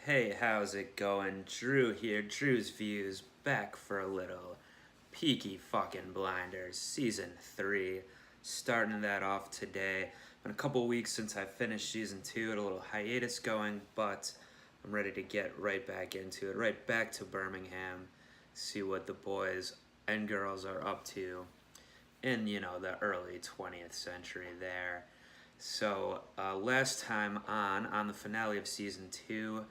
Hey, how's it going? Drew here, Drewz Viewz, back for a little Peaky fucking Blinders, Season 3. Starting that off today. Been a couple weeks since I finished Season 2, had a little hiatus going, but I'm ready to get right back into it, right back to Birmingham, see what the boys and girls are up to in, the early 20th century there. So, last time on the finale of Season 2,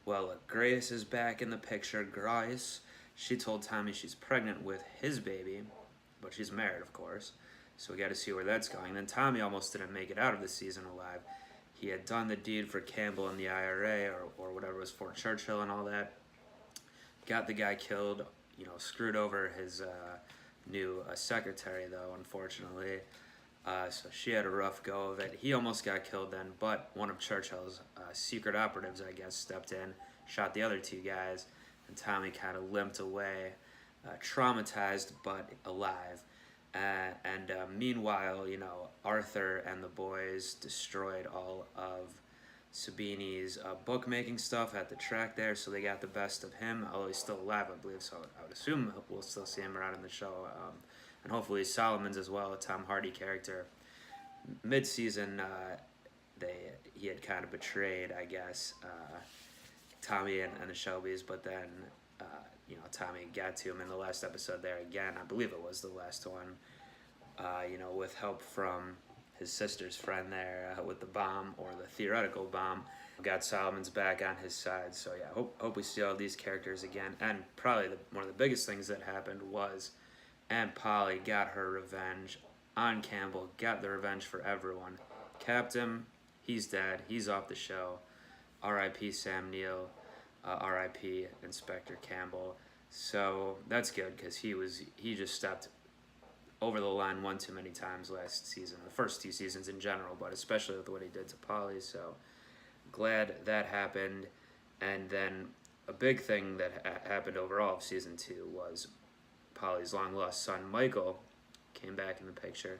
well, look, Grace is back in the picture. Grace, she told Tommy she's pregnant with his baby, but she's married, of course. So we got to see where that's going. Then Tommy almost didn't make it out of the season alive. He had done the deed for Campbell and the IRA, or whatever it was for Churchill and all that. Got the guy killed, screwed over his new secretary, though, unfortunately. So she had a rough go of it. He almost got killed then, but one of Churchill's secret operatives, I guess, stepped in, shot the other two guys, and Tommy kind of limped away, traumatized but alive. Meanwhile, Arthur and the boys destroyed all of Sabini's bookmaking stuff at the track there, so they got the best of him, although he's still alive, I believe, so I would assume we'll still see him around in the show. And hopefully Solomon's as well, a Tom Hardy character. Mid-season, he had kind of betrayed, I guess, Tommy and the Shelbys, but then, Tommy got to him in the last episode there again. I believe it was the last one, with help from his sister's friend there with the bomb, or the theoretical bomb. Got Solomon's back on his side, so yeah, hope we see all these characters again. And probably one of the biggest things that happened was Aunt Polly got her revenge on Campbell, got the revenge for everyone. Capped him, he's dead, he's off the show. R.I.P. Sam Neill, R.I.P. Inspector Campbell. So that's good, because he just stepped over the line one too many times last season, the first two seasons in general, but especially with what he did to Polly. So glad that happened. And then a big thing that happened overall of season 2 was Polly's long-lost son, Michael, came back in the picture,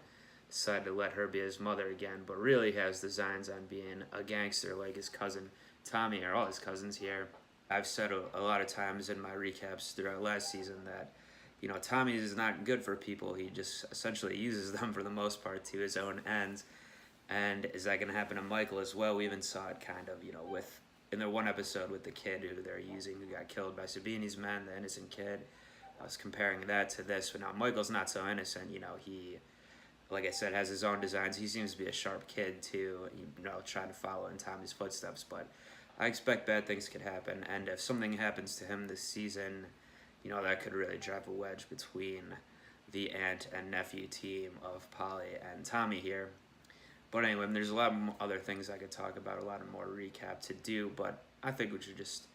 decided to let her be his mother again, but really has designs on being a gangster like his cousin Tommy, or all his cousins here. I've said a lot of times in my recaps throughout last season that, Tommy is not good for people. He just essentially uses them for the most part to his own ends. And is that going to happen to Michael as well? We even saw it kind of, in the one episode with the kid who they're using, who got killed by Sabini's men, the innocent kid. I was comparing that to this, but now Michael's not so innocent. He, like I said, has his own designs. He seems to be a sharp kid too, trying to follow in Tommy's footsteps. But I expect bad things could happen, and if something happens to him this season, that could really drive a wedge between the aunt and nephew team of Polly and Tommy here. But anyway, there's a lot of other things I could talk about, a lot of more recap to do, but I think we should just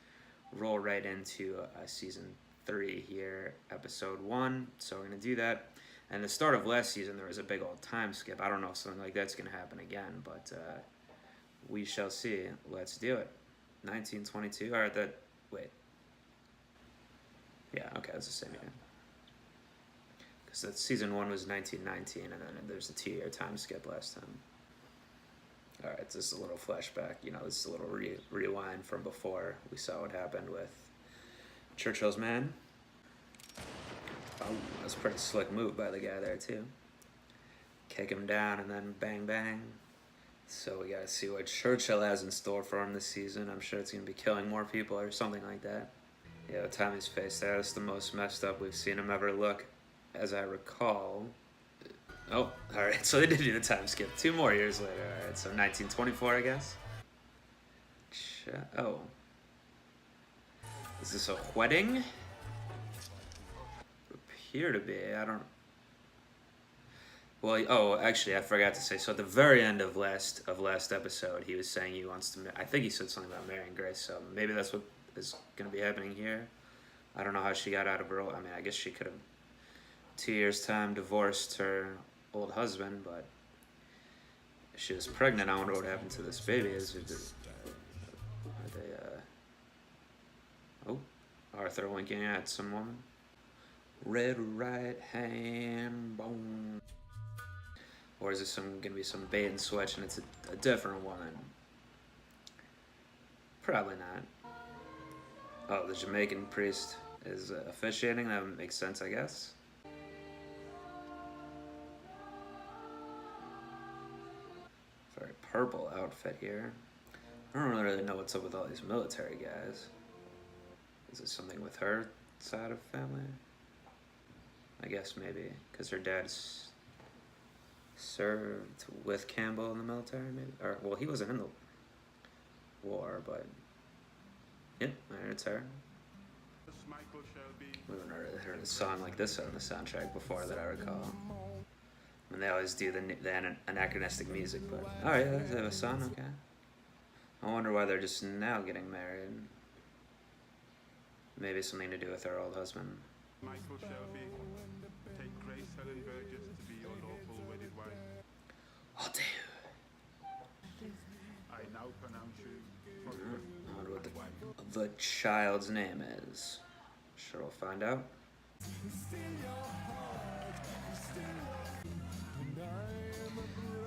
roll right into season 3 here, episode 1. So we're going to do that. And the start of last season, there was a big old time skip. I don't know if something like that's going to happen again, but we shall see. Let's do it. 1922. All right, wait. Yeah, okay, that's the same year. Because that season 1 was 1919, and then there's a 2-year time skip last time. All right, this is a little flashback. This is a little rewind from before we saw what happened with Churchill's man. Oh, that's a pretty slick move by the guy there, too. Kick him down and then bang, bang. So we gotta see what Churchill has in store for him this season. I'm sure it's gonna be killing more people or something like that. Yeah, Tommy's face there, that's the most messed up we've seen him ever look, as I recall. Oh, alright, so they did do the time skip. 2 more years later, alright, so 1924, I guess? Oh. Is this a wedding? Appear to be, I don't... Well, oh, actually, I forgot to say, so at the very end of last episode, he was saying he wants to... I think he said something about marrying Grace, so maybe that's what is going to be happening here. I don't know how she got out of her... I mean, I guess she could have, 2 years' time, divorced her old husband, but if she was pregnant, I wonder what happened to this baby. Oh, Arthur winking at some woman. Red right hand, boom. Or is this gonna be some bait and switch and it's a different woman? Probably not. Oh, the Jamaican priest is officiating. That makes sense, I guess. Very purple outfit here. I don't really know what's up with all these military guys. Is it something with her side of family? I guess maybe, because her dad's served with Campbell in the military, maybe? Or, well, he wasn't in the war, but... Yep, it's her. We haven't really heard a song like this on the soundtrack before that I recall. And they always do the anachronistic music, but... Oh yeah, they have a son, okay. I wonder why they're just now getting married. Maybe something to do with her old husband. Michael Shelby, take Grace Helen Burgess to be your lawful wedded wife. Oh, dude. I now pronounce you I wonder what the child's name is. Sure, we'll find out.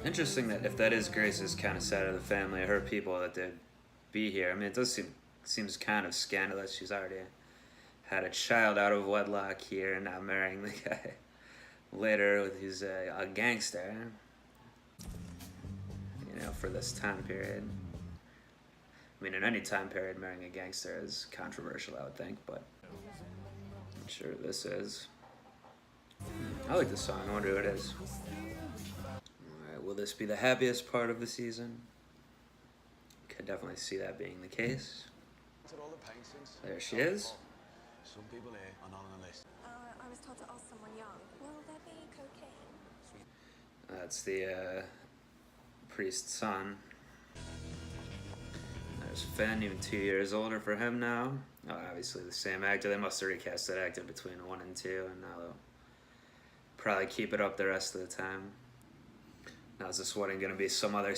Interesting that if that is Grace's kind of side of the family, her people, that they'd be here. I mean, it does seems kind of scandalous. She's already had a child out of wedlock here and now marrying the guy later who's a gangster. You know, for this time period. I mean, in any time period, marrying a gangster is controversial, I would think, but I'm sure this is. I like this song. I wonder who it is. Alright, will this be the happiest part of the season? Could definitely see that being the case. There she is. Some people here are not on the list. I was told to ask someone young. Will there be cocaine? That's the priest's son. There's Finn, even 2 years older for him now. Oh, obviously the same actor. They must have recast that actor between 1 and 2, and now they'll probably keep it up the rest of the time. Now is this wedding gonna be some other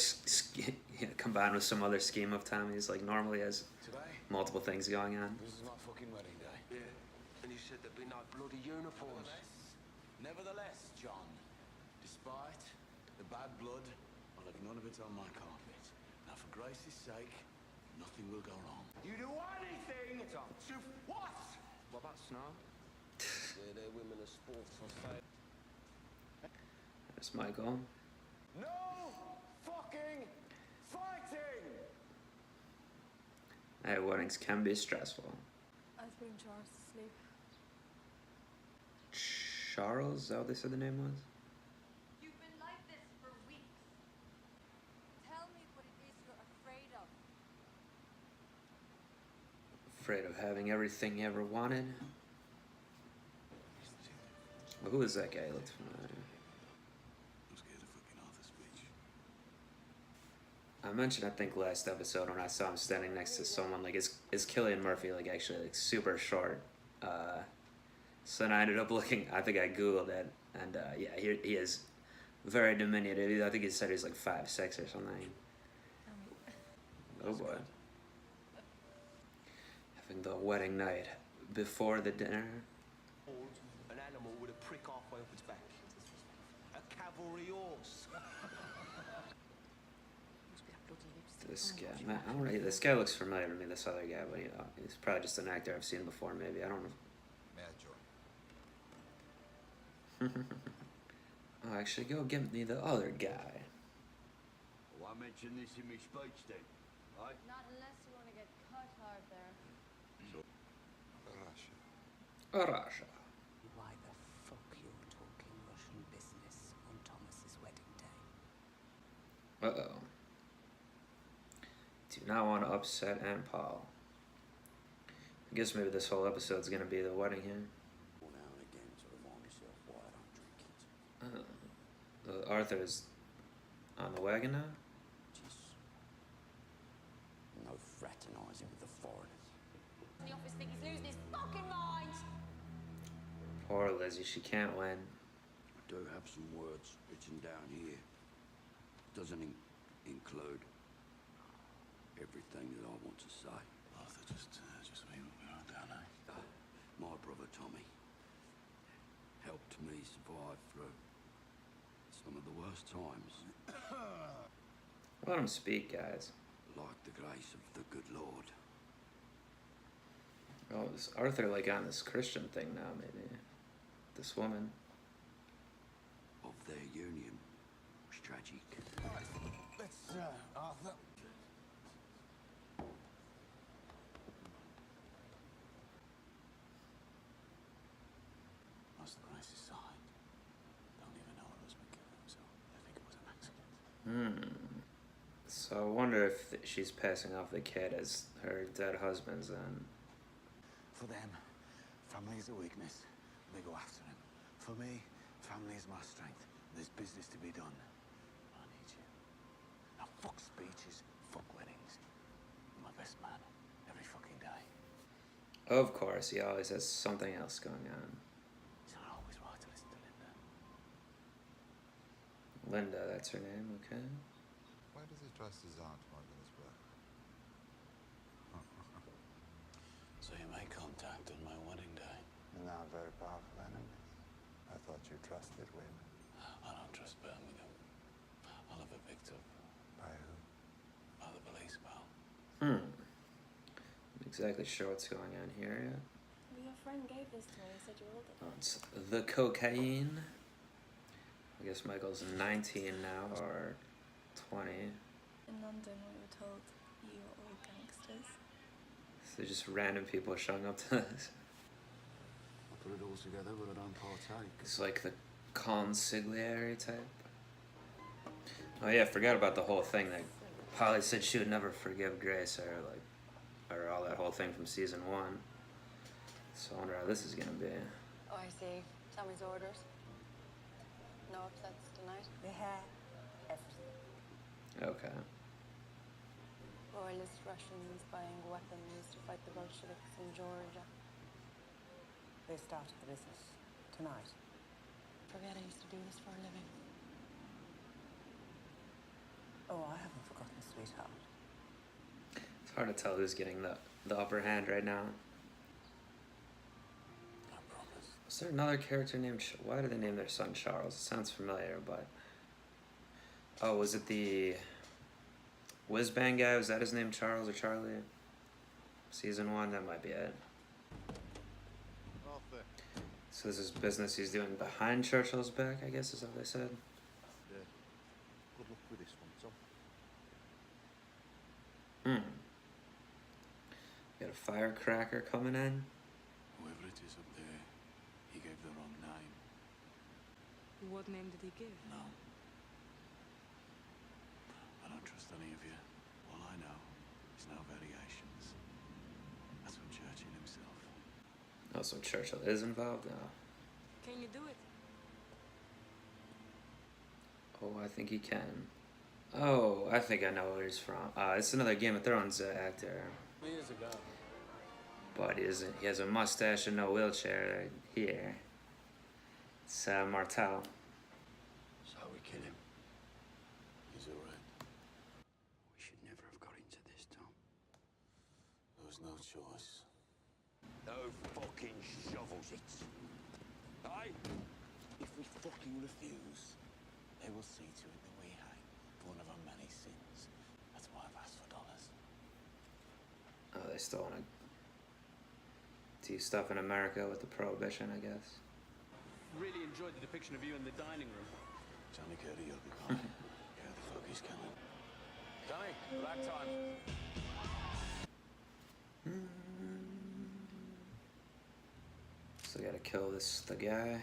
combined with some other scheme of Tommy's, like normally has multiple things going on? This is my fucking wedding day. Yeah, and you said there'd be no bloody uniforms. Nevertheless, John, despite the bad blood, I'll have none of it on my carpet. Now, for Grace's sake, nothing will go wrong. You do anything to what? What about Snow? They're women of sports on sale. There's Michael. No fucking fighting! Hey, weddings can be stressful. I was putting Charles to sleep. Charles, is that what they said the name was? You've been like this for weeks. Tell me what it is you're afraid of. Afraid of having everything you ever wanted. Well, who is that guy? He looked familiar. I'm scared of fucking Arthur's speech. I mentioned, I think, last episode when I saw him standing next to someone, like, is Cillian Murphy, like, actually, like, super short? So then I ended up looking, I think I Googled it, and, yeah, he is very diminutive. I think he said he's, like, 5'6" or something. Oh, boy. Having the wedding night before the dinner. An animal with a prick halfway up its back. A cavalry horse. This guy, man, I don't know, this guy looks familiar to me, this other guy, but he's probably just an actor I've seen before, maybe, I don't know. Oh, actually, go get me the other guy. Oh, I mentioned this in my speech then, right? Not unless you want to get cut hard there. Russia. Why the fuck you're talking Russian business on Thomas's wedding day? Uh-oh. Do not want to upset Aunt Paul. I guess maybe this whole episode's gonna be the wedding here. Now and again to remind myself why I don't drink it. Arthur is on the wagon now? Just no fraternising with the foreigners. The office think he's losing his fucking mind. Poor Lizzie, she can't win. I do have some words written down here. Doesn't include everything that I want to say. Arthur, just me when we are down there. My brother Tommy helped me survive through some of the worst times. Let him speak, guys. Like the grace of the good Lord. Oh, is Arthur like on this Christian thing now, maybe? This woman. Of their union was tragic. Let's, Arthur. Most of the race is side. Don't even know her husband killed himself. They think it was an accident. So I wonder if she's passing off the kid as her dead husband's then. For them, family is a weakness. They go after him. For me, family is my strength. There's business to be done. I need you. Now, fuck speeches, fuck weddings. You're my best man, every fucking day. Of course, he always has something else going on. It's not always right to listen to Linda. Linda, that's her name, okay. Why does he trust his aunt more than his brother? So you made contact on my wedding day. You're now very powerful enemies. I thought you trusted women. I don't trust Birmingham. I'll have it picked up. By who? By the police, pal. I'm exactly sure what's going on here yet. Well, your friend gave this to me. He said you ordered it. Oh, it's the cocaine. I guess Michael's 19 now, or 20. In London, we were told you were all gangsters. So just random people showing up to this. I put it all together, but I don't partake. It's like the consigliere type. Oh yeah, I forgot about the whole thing that Polly said she would never forgive Grace, or all that whole thing from season 1. So I wonder how this is gonna be. Oh, I see. Sammy's orders. No upsets tonight. The hair, everything. Okay. Royalist Russians buying weapons to fight the Bolsheviks in Georgia. They started the business tonight. Forget I used to do this for a living. Oh, I haven't forgotten, sweetheart. It's hard to tell who's getting the upper hand right now. I promise. Was there another character named why did they name their son Charles? It sounds familiar, but... Oh, was it the whiz-bang guy? Was that his name, Charles or Charlie? Season 1, that might be it. Arthur. So this is business he's doing behind Churchill's back, I guess is what they said. Yeah. Good luck with this one, Tom. Got a firecracker coming in. Whoever it is up there, he gave the wrong name. What name did he give? No. I don't trust any of you. All I know is no variations. That's from Churchill himself. Oh, so Churchill is involved now. Can you do it? Oh, I think he can. Oh, I think I know where he's from. It's another Game of Thrones actor. Years ago. But he has a mustache and no wheelchair here. It's Martel. So we kill him. He's alright. We should never have got into this, Tom. There was no choice. No fucking shovels it. Aye? If we fucking refuse, they will see to it that we hang for one of our many sins. That's why I've asked for dollars. Oh, they still want to do stuff in America with the prohibition, I guess. Really enjoyed the depiction of you in the dining room. Johnny Curdy, you'll be fine. Care the fuck he's coming. Johnny, back time. So they gotta kill the guy,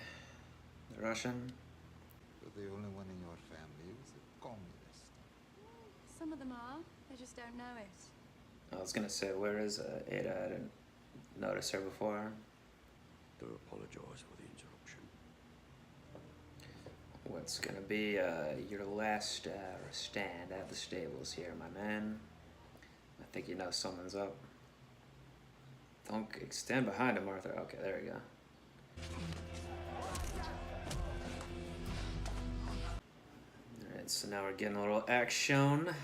the Russian. You're the only one in your family who's a communist. Some of them are. They just don't know it. I was gonna say, where is Ada? I didn't notice her before. Do apologise for the interruption. What's gonna be your last stand at the stables here, my man? I think you know someone's up. Don't stand behind him, Arthur. Okay, there we go. Alright, so now we're getting a little action.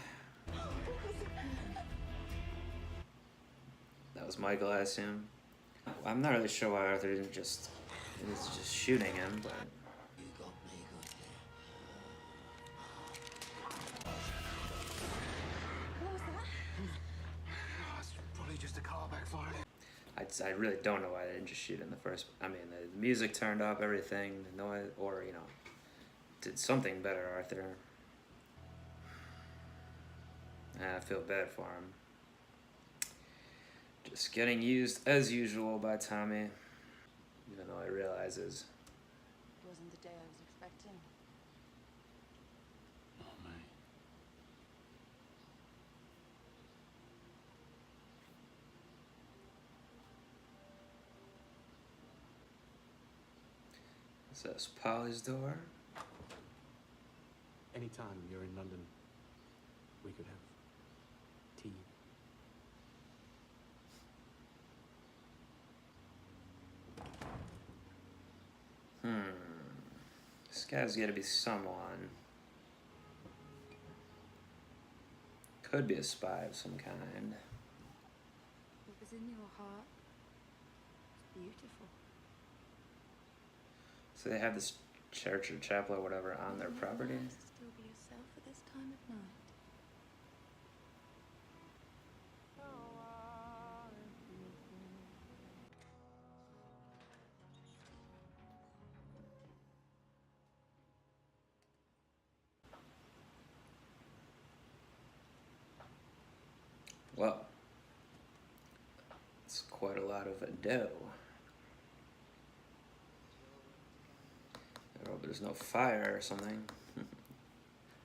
That was Michael, I assume. I'm not really sure why Arthur didn't just... He was just shooting him, but... You got me good here. What was that? It's probably just a car backfiring. I'd I really don't know why they didn't just shoot in the first. I mean, the music turned up, everything, the noise, or you know, did something better, Arthur. I feel bad for him. Just getting used as usual by Tommy, even though he realizes. It wasn't the day I was expecting. Oh, mate. Is this Polly's door? Anytime you're in London, we could have tea. This guy's gotta be someone. Could be a spy of some kind. What was in your heart? It's beautiful. So they have this church or chapel or whatever on their property. Nice to still be yourself at this time of night. Well, it's quite a lot of dough. I hope there's no fire or something.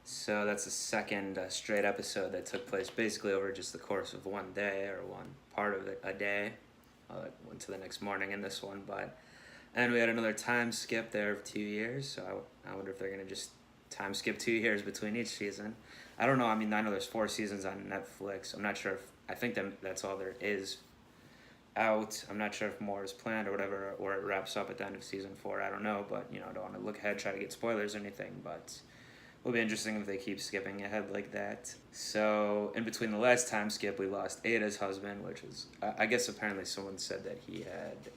So that's the second straight episode that took place basically over just the course of one day, or one part of a day. It went to the next morning in this one, and we had another time skip there of 2 years, so I wonder if they're going to just time skip 2 years between each season. I don't know. I mean, I know there's 4 seasons on Netflix. I'm not sure if, I think that's all there is out. I'm not sure if more is planned or whatever, or it wraps up at the end of season 4. I don't know, but, you know, I don't want to look ahead, try to get spoilers or anything, but it'll be interesting if they keep skipping ahead like that. So, in between the last time skip, we lost Ada's husband, which is, I guess apparently someone said that he had,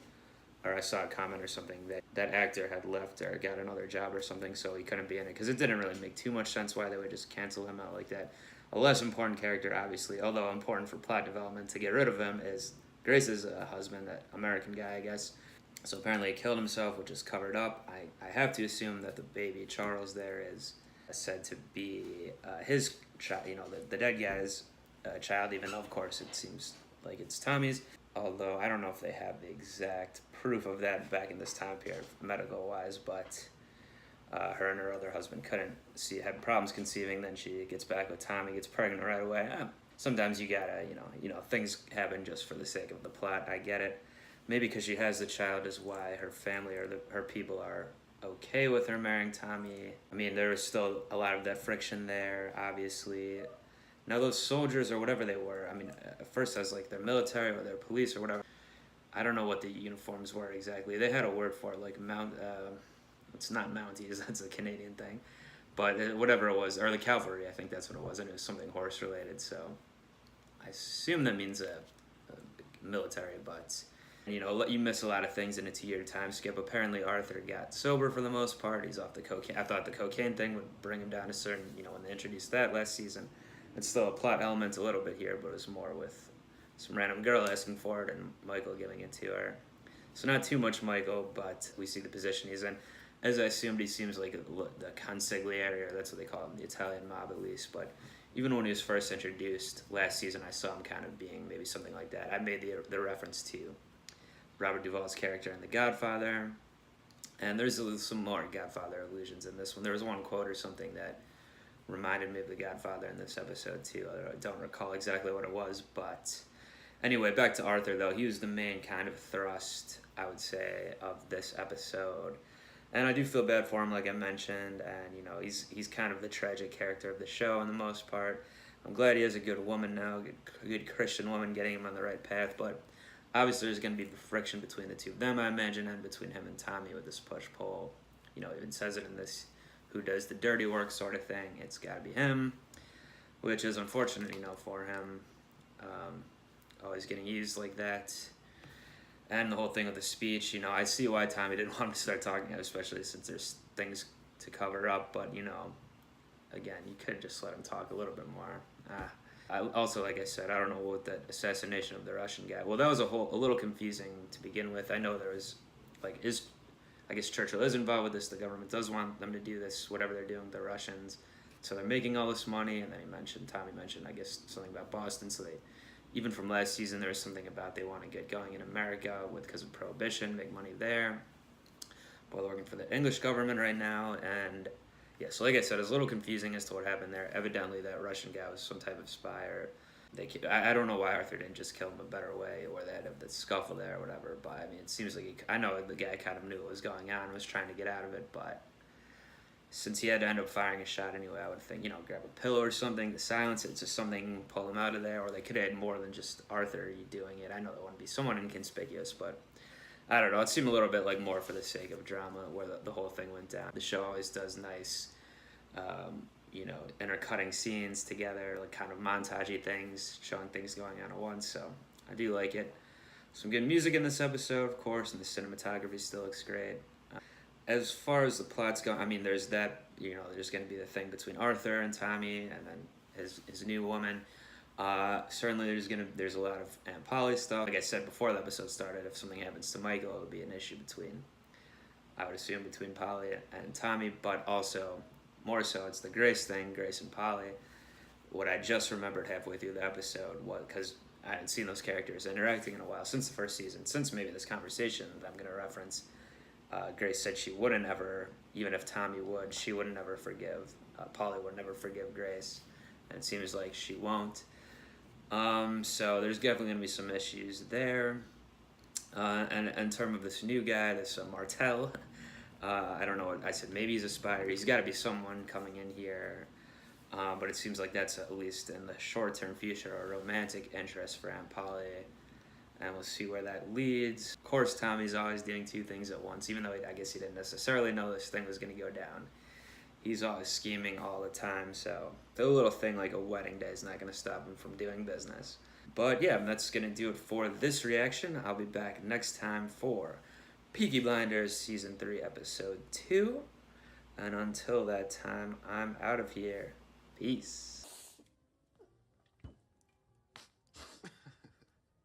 or I saw a comment or something, that actor had left or got another job or something, so he couldn't be in it, because it didn't really make too much sense why they would just cancel him out like that. A less important character, obviously, although important for plot development to get rid of him, is Grace's husband, that American guy, I guess. So apparently he killed himself, which is covered up. I have to assume that the baby Charles there is said to be his child, you know, the dead guy's child, even though, of course, it seems like it's Tommy's. Although I don't know if they have the exact proof of that back in this time period, medical-wise, but her and her other husband had problems conceiving. Then she gets back with Tommy, gets pregnant right away. Sometimes you gotta, you know, things happen just for the sake of the plot. I get it. Maybe because she has the child is why her family or her people are okay with her marrying Tommy. I mean, there was still a lot of that friction there, obviously. Now those soldiers or whatever they were, I mean, at first I was like, they're military or they're police or whatever. I don't know what the uniforms were exactly. They had a word for it, like it's not Mounties, that's a Canadian thing. But whatever it was, or the cavalry, I think that's what it was, and it was something horse related, so I assume that means military, but you know, you miss a lot of things in a 2-year time skip. Apparently Arthur got sober for the most part. He's off the cocaine. I thought the cocaine thing would bring him down a certain, you know, when they introduced that last season. It's still a plot element a little bit here, but it was more with some random girl asking for it and Michael giving it to her. So not too much Michael, but we see the position he's in. As I assumed, he seems like the consigliere, or that's what they call him, the Italian mob at least. But even when he was first introduced last season, I saw him kind of being maybe something like that. I made the reference to Robert Duvall's character in The Godfather, and there's some more Godfather allusions in this one. There was one quote or something that reminded me of The Godfather in this episode too. I don't recall exactly what it was, but anyway, back to Arthur though. He was the main kind of thrust, I would say, of this episode. And I do feel bad for him, like I mentioned, and you know, he's kind of the tragic character of the show in the most part. I'm glad he has a good woman now, good Christian woman getting him on the right path, but obviously there's going to be friction between the two of them, I imagine, and between him and Tommy with this push-pull. You know, it even says it in this who does the dirty work sort of thing. It's got to be him, which is unfortunate, you know, for him. Always getting used like that. And the whole thing with the speech, you know, I see why Tommy didn't want to start talking, especially since there's things to cover up, but, you know, again, you could just let him talk a little bit more. also, like I said, I don't know what that assassination of the Russian guy. Well, that was a little confusing to begin with. I know there was, like, I guess Churchill is involved with this. The government does want them to do this, whatever they're doing with the Russians. So they're making all this money, and then Tommy mentioned, I guess, something about Boston. So they, even from last season, there was something about they want to get going in America because of Prohibition, make money there. But they're working for the English government right now, and yeah, so like I said, it's a little confusing as to what happened there. Evidently, that Russian guy was some type of spy, or I don't know why Arthur didn't just kill him a better way, or they had the scuffle there or whatever. But I mean, it seems like I know the guy kind of knew what was going on and was trying to get out of it, but since he had to end up firing a shot anyway, I would think, grab a pillow or something to silence it, just something, pull him out of there, or they could have had more than just Arthur doing it. I know there wouldn't be someone inconspicuous, but I don't know. It seemed a little bit like more for the sake of drama, where the whole thing went down. The show always does nice, intercutting scenes together, like kind of montagey things, showing things going on at once. So I do like it. Some good music in this episode, of course, and the cinematography still looks great. As far as the plot's go, I mean, there's that, there's going to be the thing between Arthur and Tommy, and then his new woman. Certainly there's a lot of Aunt Polly stuff. Like I said before the episode started, if something happens to Michael, it'll be an issue I would assume between Polly and Tommy, but also, more so, it's the Grace thing, Grace and Polly. What I just remembered halfway through the episode was, because I hadn't seen those characters interacting in a while, since the first season, since maybe this conversation that I'm going to reference. Grace said she wouldn't ever, even if Tommy would, she wouldn't ever forgive. Polly would never forgive Grace, and it seems like she won't. So there's definitely going to be some issues there. And in terms of this new guy, this Martel, I don't know what I said. Maybe he's a spy, or he's got to be someone coming in here. But it seems like that's at least in the short-term future a romantic interest for Aunt Polly. And we'll see where that leads. Of course, Tommy's always doing two things at once, even though I guess he didn't necessarily know this thing was going to go down. He's always scheming all the time, so the little thing like a wedding day is not going to stop him from doing business. But yeah, that's going to do it for this reaction. I'll be back next time for Peaky Blinders Season 3, Episode 2. And until that time, I'm out of here. Peace.